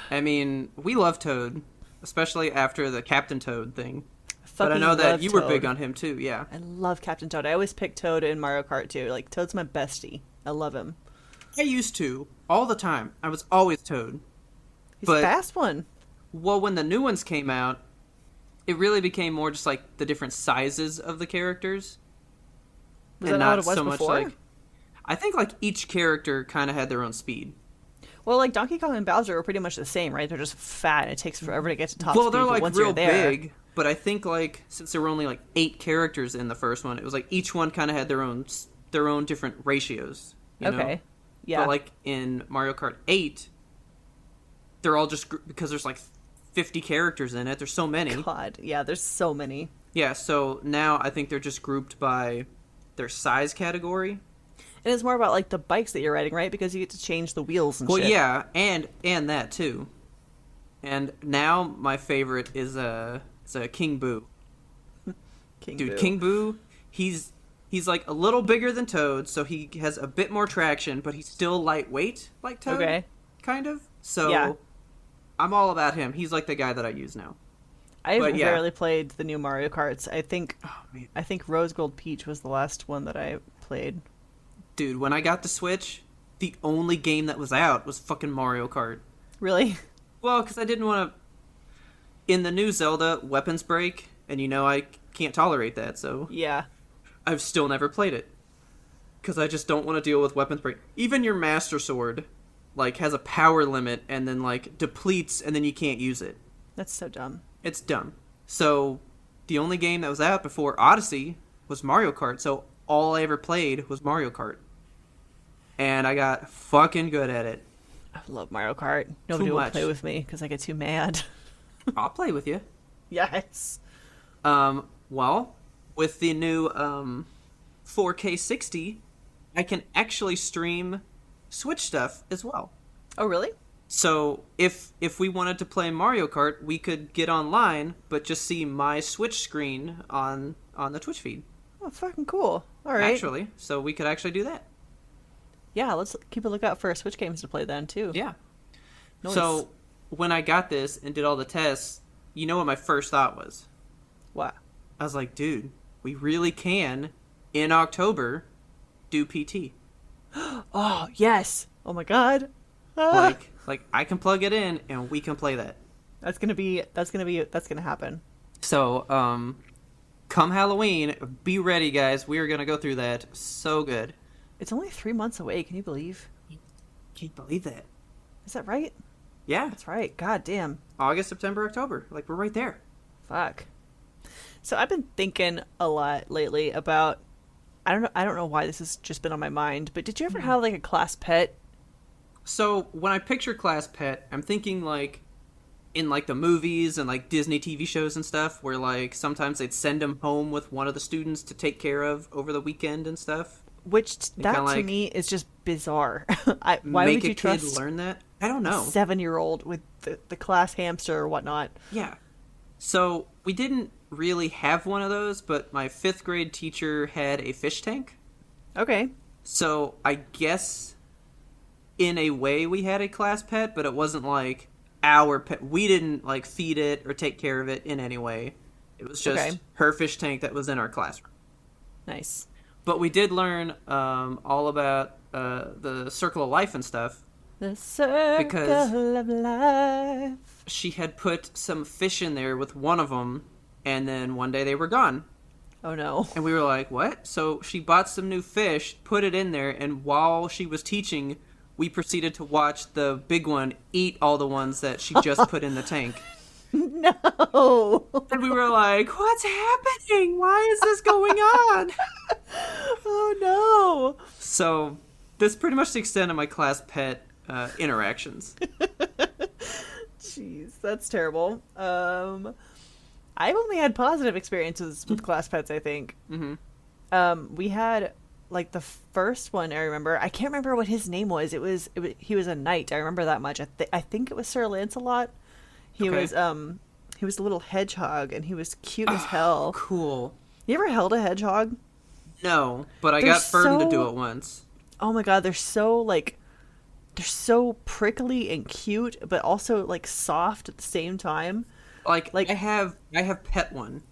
I mean, we love Toad, especially after the Captain Toad thing. But I know that you were big on him, too, yeah. I love Captain Toad. I always pick Toad in Mario Kart, too. Like, Toad's my bestie. I love him. I used to, all the time. I was always Toad. He's a fast one. Well, when the new ones came out, it really became more just like the different sizes of the characters. Was that not what it was before? Like, I think like each character kind of had their own speed. Well, like Donkey Kong and Bowser are pretty much the same, right? They're just fat and it takes forever to get to top Well, speed. they're But like once real you're there, big, but I think like since there were only like 8 characters in the first one, it was like each one kind of had their own different ratios. You know? Okay. Yeah. But like in Mario Kart 8, they're all just because there's like 50 characters in it. There's so many. God, yeah, there's so many. Yeah, so now I think they're just grouped by their size category. And it's more about like the bikes that you're riding, right? Because you get to change the wheels and Well, shit. yeah, and that too. And now my favorite is King Boo. King Dude, Boo. King Boo, he's like a little bigger than Toad, so he has a bit more traction, but he's still lightweight like Toad. Okay. Kind of. So Yeah. I'm all about him. He's like the guy that I use now. I've But, yeah. rarely played the new Mario Karts. I think Oh, man. Rose Gold Peach was the last one that I played. Dude, when I got the Switch, the only game that was out was fucking Mario Kart. Really? Well, because I didn't want to... In the new Zelda, weapons break, and you know I can't tolerate that, so Yeah. I've still never played it. Because I just don't want to deal with weapons break. Even your Master Sword, like, has a power limit, and then, like, depletes, and then you can't use it. That's so dumb. It's dumb. So, the only game that was out before Odyssey was Mario Kart, so all I ever played was Mario Kart. And I got fucking good at it. I love Mario Kart. Nobody will much. play with me because I get too mad. I'll play with you. Yes. Well, with the new 4K 60, I can actually stream Switch stuff as well. Oh, really? So if we wanted to play Mario Kart, we could get online, but just see my Switch screen on the Twitch feed. Oh, fucking cool. All right. Actually, so we could actually do that. Yeah, let's keep a lookout for Switch games to play then, too. Yeah. Nice. So when I got this and did all the tests, you know what my first thought was? What? I was like, dude, we really can, in October, do PT. Oh, yes. Oh, my God. Ah. Like I can plug it in and we can play that. That's gonna happen. So, come Halloween, be ready, guys. We are gonna go through that so good. It's only 3 months away. Can you believe? Can't believe that. Is that right? Yeah. That's right. God damn. August, September, October. Like, we're right there. Fuck. So I've been thinking a lot lately about, I don't know why this has just been on my mind, but did you ever have like a class pet? So when I picture class pet, I'm thinking like in like the movies and like Disney TV shows and stuff where like sometimes they'd send them home with one of the students to take care of over the weekend and stuff. Which that to like me is just bizarre. Why make would you a kid trust learn that? I don't know. a 7-year-old with the class hamster or whatnot? Yeah. So we didn't really have one of those, but my 5th grade teacher had a fish tank. Okay. So I guess in a way we had a class pet, but it wasn't like our pet. We didn't like feed it or take care of it in any way. It was just her fish tank that was in our classroom. Nice. But we did learn all about the circle of life and stuff. The circle of life. She had put some fish in there with one of them, and then one day they were gone. Oh no. And we were like, what? So she bought some new fish, put it in there, and while she was teaching, we proceeded to watch the big one eat all the ones that she just put in the tank. No. And we were like, what's happening? Why is this going on? Oh no. So this pretty much the extent of my class pet interactions. Jeez, that's terrible. I've only had positive experiences with class pets, I think. Mm-hmm. We had like the first one I remember. I can't remember what his name was. He was a knight. I remember that much. I think it was Sir Lancelot. He was a little hedgehog, and he was cute as hell. Cool. You ever held a hedgehog? No, but I got Fern to do it once. Oh my god, they're so prickly and cute, but also like soft at the same time. Like I have pet one.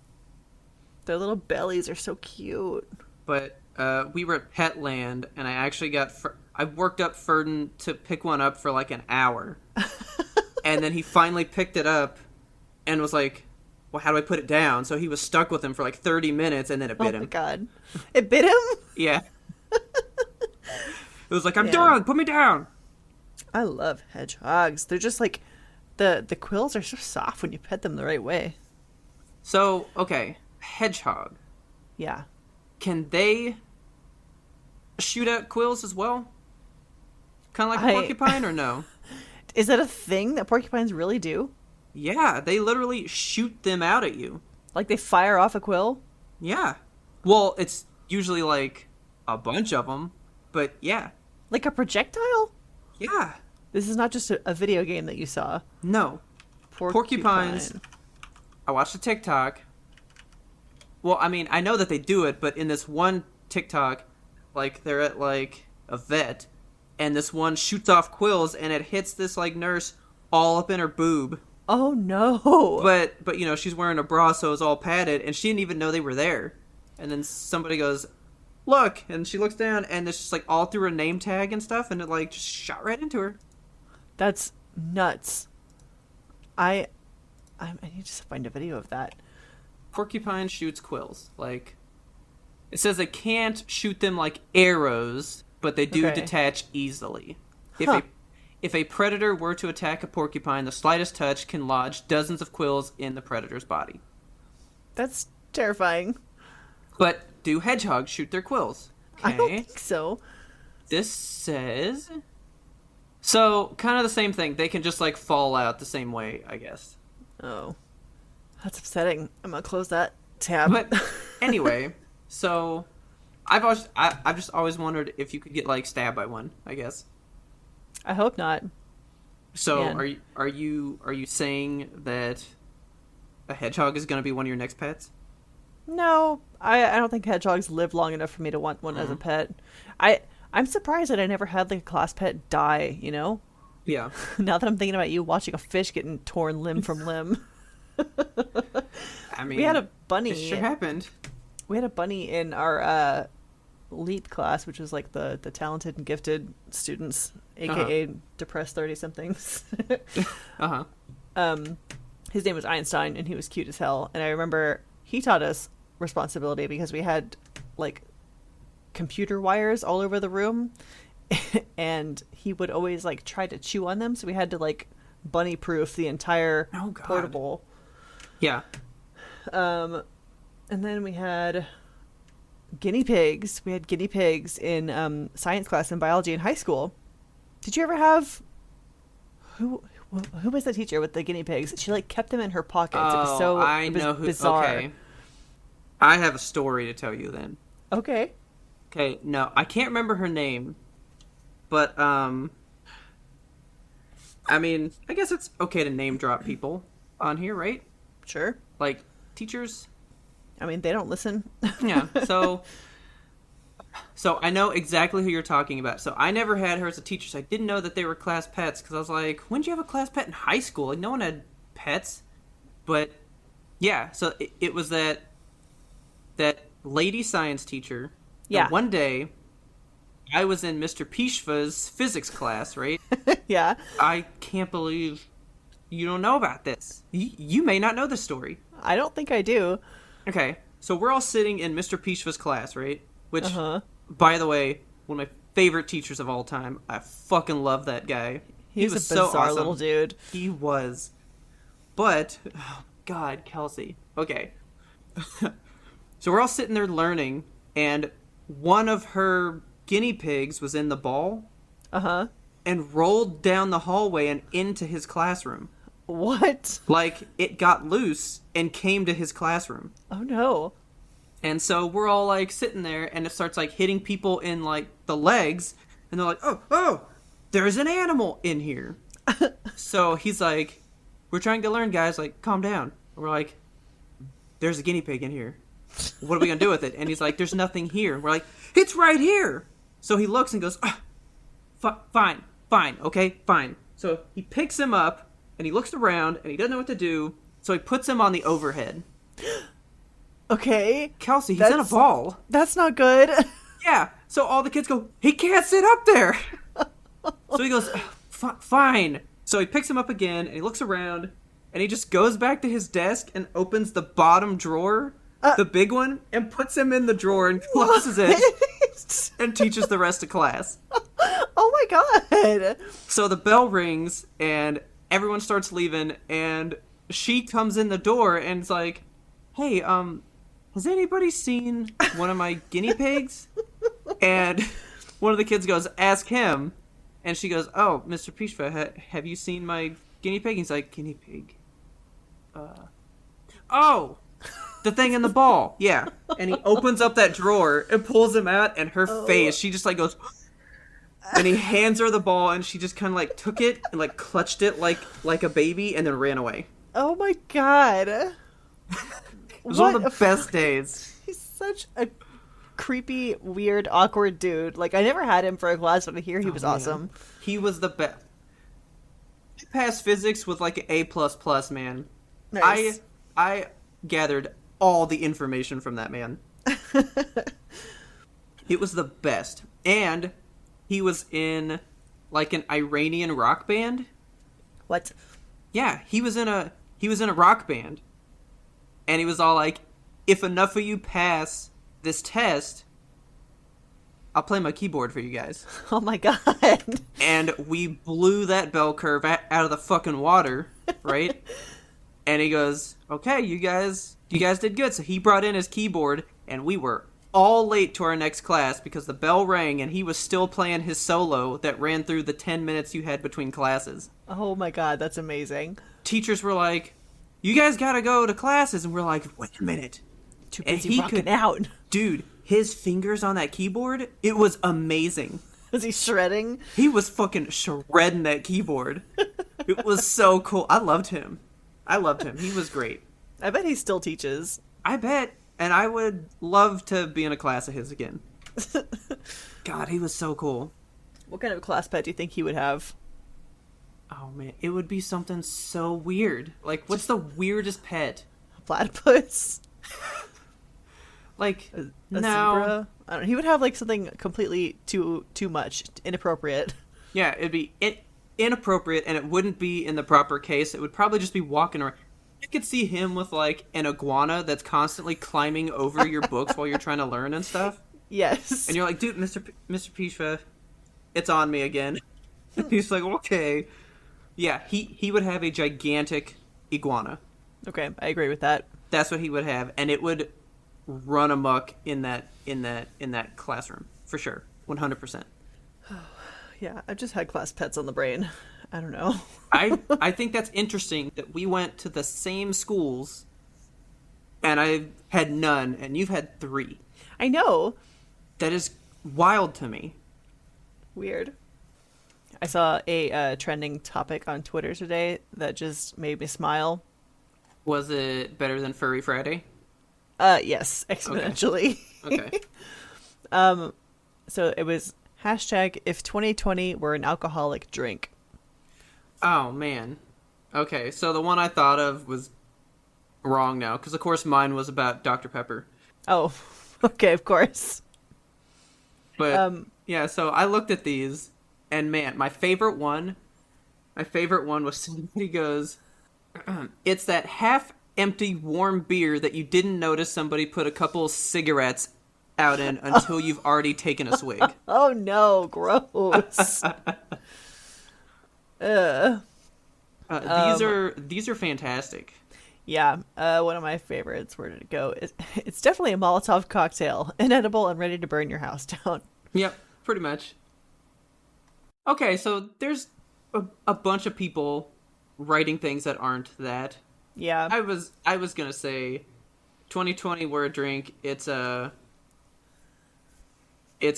Their little bellies are so cute. But we were at Petland, and I actually I worked up Ferdin to pick one up for like an hour. And then he finally picked it up and was like, well, how do I put it down? So he was stuck with him for like 30 minutes, and then it bit him. Oh my god. It bit him? Yeah. It was like, I'm done, put me down. I love hedgehogs. They're just like, the quills are so soft when you pet them the right way. So, okay, hedgehog. Yeah. Can they shoot at quills as well? Kind of like a porcupine, or no? Is that a thing that porcupines really do? Yeah, they literally shoot them out at you. Like they fire off a quill? Yeah. Well, it's usually like a bunch of them, but yeah. Like a projectile? Yeah. This is not just a video game that you saw. No. Porcupines. I watched a TikTok. Well, I mean, I know that they do it, but in this one TikTok, like, they're at, like, a vet, and this one shoots off quills, and it hits this, like, nurse all up in her boob. Oh, no. But you know, she's wearing a bra, so it's all padded, and she didn't even know they were there. And then somebody goes, look, and she looks down, and it's just, like, all through her name tag and stuff, and it, like, just shot right into her. That's nuts. I need to find a video of that. Porcupine shoots quills. Like, it says they can't shoot them like arrows, but they do detach easily. If a predator were to attack a porcupine, the slightest touch can lodge dozens of quills in the predator's body. That's terrifying. But do hedgehogs shoot their quills? Okay. I don't think so. This says... So, kind of the same thing. They can just, like, fall out the same way, I guess. Oh. That's upsetting. I'm gonna close that tab. But anyway, so I've just always wondered if you could get like stabbed by one, I guess. I hope not. So Man. are you saying that a hedgehog is going to be one of your next pets? No, I don't think hedgehogs live long enough for me to want one as a pet. I'm surprised that I never had like a class pet die, you know? Yeah. Now that I'm thinking about you watching a fish getting torn limb from limb. I mean, we had a bunny. It sure happened. We had a bunny in our LEAP class, which was like the talented and gifted students, aka depressed 30-somethings. His name was Einstein, and he was cute as hell. And I remember he taught us responsibility because we had like computer wires all over the room, and he would always like try to chew on them, so we had to like bunny proof the entire Oh, God. portable. Yeah. And then we had guinea pigs. We had guinea pigs in science class and biology in high school. Did you ever have who was the teacher with the guinea pigs? She like kept them in her pockets. It was so I know who. bizarre. Okay. I have a story to tell you then. Okay. Okay, no, I can't remember her name, but I mean, I guess it's okay to name drop people on here, right? Sure. Like teachers. I mean, they don't listen. Yeah. So I know exactly who you're talking about. So I never had her as a teacher, so I didn't know that they were class pets, because I was like, when did you have a class pet in high school? Like, no one had pets. But yeah, so it was that lady science teacher. Yeah. And one day, I was in Mr. Pishva's physics class, right? Yeah. I can't believe you don't know about this. You may not know this story. I don't think I do. Okay, so we're all sitting in Mr. Pishva's class, right? Which, Uh-huh. by the way, one of my favorite teachers of all time. I fucking love that guy. He was a bizarre so awesome. little dude. He was. But, oh God, Kelsey. Okay. So we're all sitting there learning, and one of her guinea pigs was in the ball Uh-huh. and rolled down the hallway and into his classroom. What? Like, it got loose and came to his classroom. Oh no. And so we're all, like, sitting there, and it starts, like, hitting people in, like, the legs, and they're like, oh, there's an animal in here. So he's like, we're trying to learn, guys, like, calm down. And we're like, there's a guinea pig in here. What are we going to do with it? And he's like, there's nothing here. We're like, it's right here. So he looks and goes, fine, okay, fine. So he picks him up, and he looks around, and he doesn't know what to do, so he puts him on the overhead. Okay. Kelsey, he's in a ball. That's not good. Yeah. So all the kids go, he can't sit up there. So he goes, fine. So he picks him up again, and he looks around, and he just goes back to his desk and opens the bottom drawer, the big one, and puts him in the drawer and closes it and teaches the rest of class. Oh my god. So the bell rings, and everyone starts leaving, and she comes in the door and is like, hey, has anybody seen one of my guinea pigs? And one of the kids goes, ask him. And she goes, oh, Mr. Pishva, have you seen my guinea pig? He's like, guinea pig? Oh, the thing in the ball. Yeah. And he opens up that drawer and pulls him out, and her face, she just like goes, and he hands her the ball, and she just kind of like took it and like clutched it like a baby and then ran away. Oh my god. It was one of the best days. He's such a creepy, weird, awkward dude. Like, I never had him for a class, but I hear he was awesome. He was the best. I passed physics with like an A++, man. Nice. I gathered all the information from that man. It was the best. And he was in like an Iranian rock band. What? Yeah, he was in a rock band. And he was all like, if enough of you pass this test, I'll play my keyboard for you guys. Oh my god. And we blew that bell curve out of the fucking water, right? And he goes, okay, you guys did good. So he brought in his keyboard, and we were all late to our next class because the bell rang, and he was still playing his solo that ran through the 10 minutes you had between classes. Oh my god, that's amazing. Teachers were like, you guys gotta go to classes. And we're like, wait a minute. Too busy rocking out. Dude, his fingers on that keyboard, it was amazing. Was he shredding? He was fucking shredding that keyboard. It was so cool. I loved him. He was great. I bet he still teaches. I bet. And I would love to be in a class of his again. God, he was so cool. What kind of class pet do you think he would have? Oh, man. It would be something so weird. Like, what's the weirdest pet? A platypus? Like, a no. zebra? I don't know. He would have like something completely too much, inappropriate. Yeah, it'd be inappropriate, and it wouldn't be in the proper case. It would probably just be walking around. I could see him with like an iguana that's constantly climbing over your books while you're trying to learn and stuff. Yes. And you're like, dude, Mr. Pishva, it's on me again. He's like, okay. Yeah, he would have a gigantic iguana. Okay, I agree with that. That's what he would have, and it would run amok in that classroom for sure, 100%. Yeah, I've just had class pets on the brain. I don't know. I think that's interesting that we went to the same schools, and I had none, and you've had 3. I know. That is wild to me. Weird. I saw a trending topic on Twitter today that just made me smile. Was it better than Furry Friday? Yes, exponentially. Okay. So it was hashtag if 2020 were an alcoholic drink. Oh, man. Okay, so the one I thought of was wrong now, because of course mine was about Dr. Pepper. Oh, okay, of course. But, yeah, so I looked at these, and man, my favorite one was somebody goes, it's that half-empty warm beer that you didn't notice somebody put a couple cigarettes out in until you've already taken a swig. Oh no, gross. These are fantastic. Yeah, one of my favorites. Where did it go? It's definitely a Molotov cocktail, inedible and ready to burn your house down. Yep, pretty much. Okay, so there's a bunch of people writing things that aren't that. Yeah. I was gonna say 2020 were a drink. It's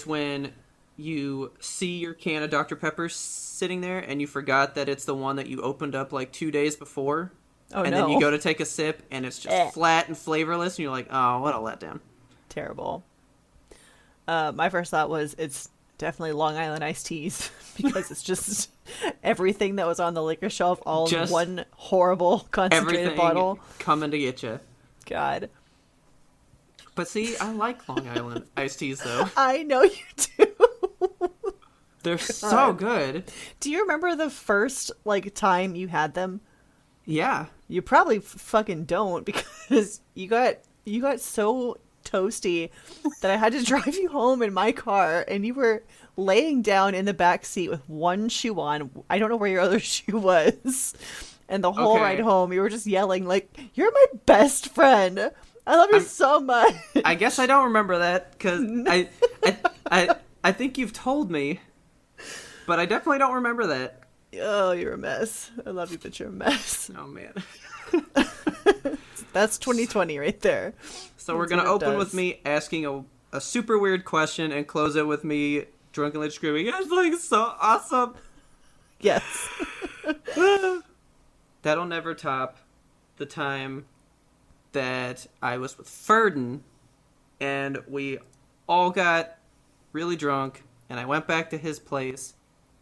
when you see your can of Dr. Pepper sitting there and you forgot that it's the one that you opened up like 2 days before. Oh, and no. then you go to take a sip and it's just flat and flavorless and you're like, oh, what a letdown. Terrible. My first thought was it's definitely Long Island iced teas because it's just everything that was on the liquor shelf all in one horrible concentrated bottle. Coming to get you. God. But see, I like Long Island iced teas though. I know you do. They're so good. Do you remember the first time you had them? Yeah. You probably fucking don't because you got so toasty that I had to drive you home in my car and you were laying down in the back seat with one shoe on. I don't know where your other shoe was. And the whole ride home you were just yelling like, "You're my best friend. I love you so much." I guess I don't remember that because I think you've told me, but I definitely don't remember that. Oh, you're a mess. I love you, but you're a mess. Oh, man. That's 2020 right there. So we're going to open with me asking a super weird question and close it with me drunkenly screaming, "It's like so awesome." Yes. That'll never top the time that I was with Ferdin and we all got really drunk and I went back to his place.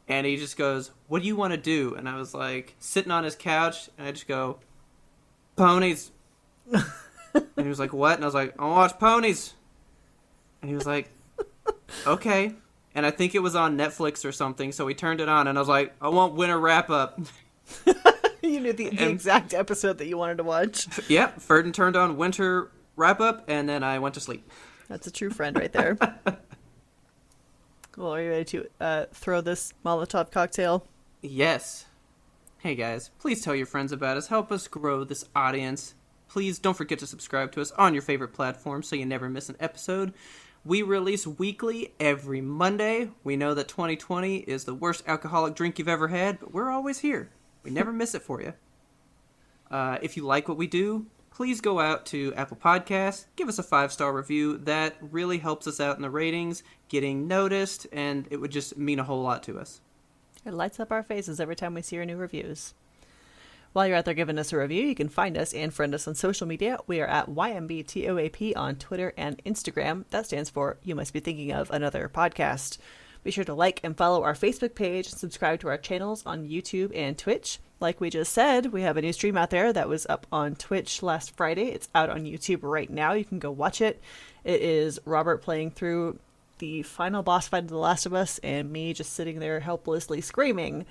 And he just goes, "What do you want to do?" And I was like, sitting on his couch, and I just go, "Ponies." And he was like, "What?" And I was like, "I want to watch ponies." And he was like, "Okay." And I think it was on Netflix or something, so we turned it on, and I was like, "I want Winter Wrap-Up." You knew the exact episode that you wanted to watch. Yep, Ferdin turned on Winter Wrap-Up, and then I went to sleep. That's a true friend right there. Well, are you ready to throw this Molotov cocktail? Yes. Hey guys, please tell your friends about us. Help us grow this audience. Please don't forget to subscribe to us on your favorite platform so you never miss an episode. We release weekly every Monday. We know that 2020 is the worst alcoholic drink you've ever had, but we're always here. We never miss it for you. If you like what we do, please go out to Apple Podcasts, give us a 5-star review. That really helps us out in the ratings, getting noticed, and it would just mean a whole lot to us. It lights up our faces every time we see your new reviews. While you're out there giving us a review, you can find us and friend us on social media. We are at YMBTOAP on Twitter and Instagram. That stands for You Must Be Thinking of Another Podcast. Be sure to like and follow our Facebook page and subscribe to our channels on YouTube and Twitch. Like we just said, we have a new stream out there that was up on Twitch last Friday. It's out on YouTube right now. You can go watch it. It is Robert playing through the final boss fight of The Last of Us and me just sitting there helplessly screaming.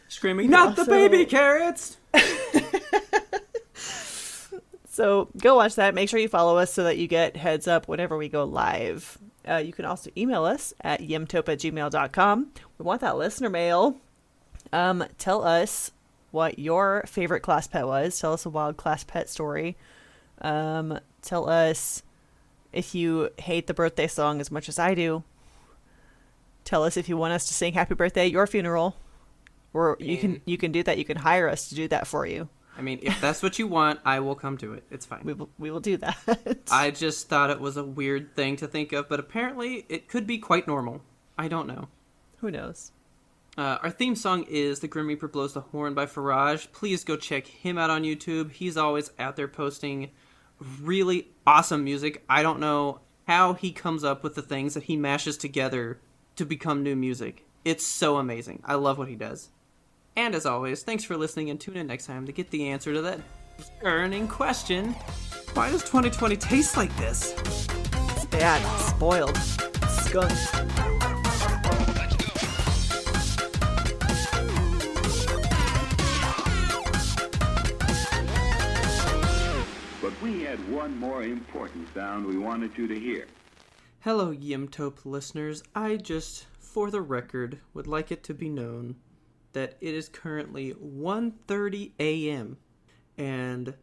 Screaming, "Not the baby carrots!" So go watch that. Make sure you follow us so that you get heads up whenever we go live. You can also email us at yimtope@gmail.com. We want that listener mail. Tell us what your favorite class pet was. Tell us a wild class pet story. Tell us if you hate the birthday song as much as I do. Tell us if you want us to sing happy birthday at your funeral. Or you can do that. You can hire us to do that for you. I mean, if that's what you want, I will come to it. It's fine. We will do that. I just thought it was a weird thing to think of, but apparently it could be quite normal. I don't know. Who knows? Our theme song is The Grim Reaper Blows the Horn by Faraj. Please go check him out on YouTube. He's always out there posting really awesome music. I don't know how he comes up with the things that he mashes together to become new music. It's so amazing. I love what he does. And as always, thanks for listening, and tune in next time to get the answer to that burning question. Why does 2020 taste like this? It's bad. Spoiled. Skunk. But we had one more important sound we wanted you to hear. Hello, Yimtope listeners. I just, for the record, would like it to be known that it is currently 1:30 a.m. and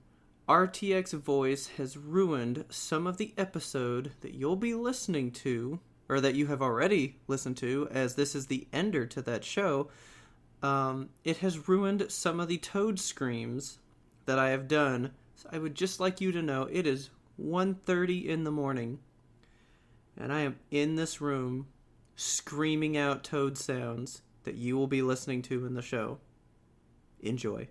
RTX voice has ruined some of the episode that you'll be listening to, or that you have already listened to, as this is the ender to that show. It has ruined some of the toad screams that I have done. So I would just like you to know it is 1:30 in the morning, and I am in this room screaming out toad sounds that you will be listening to in the show. Enjoy.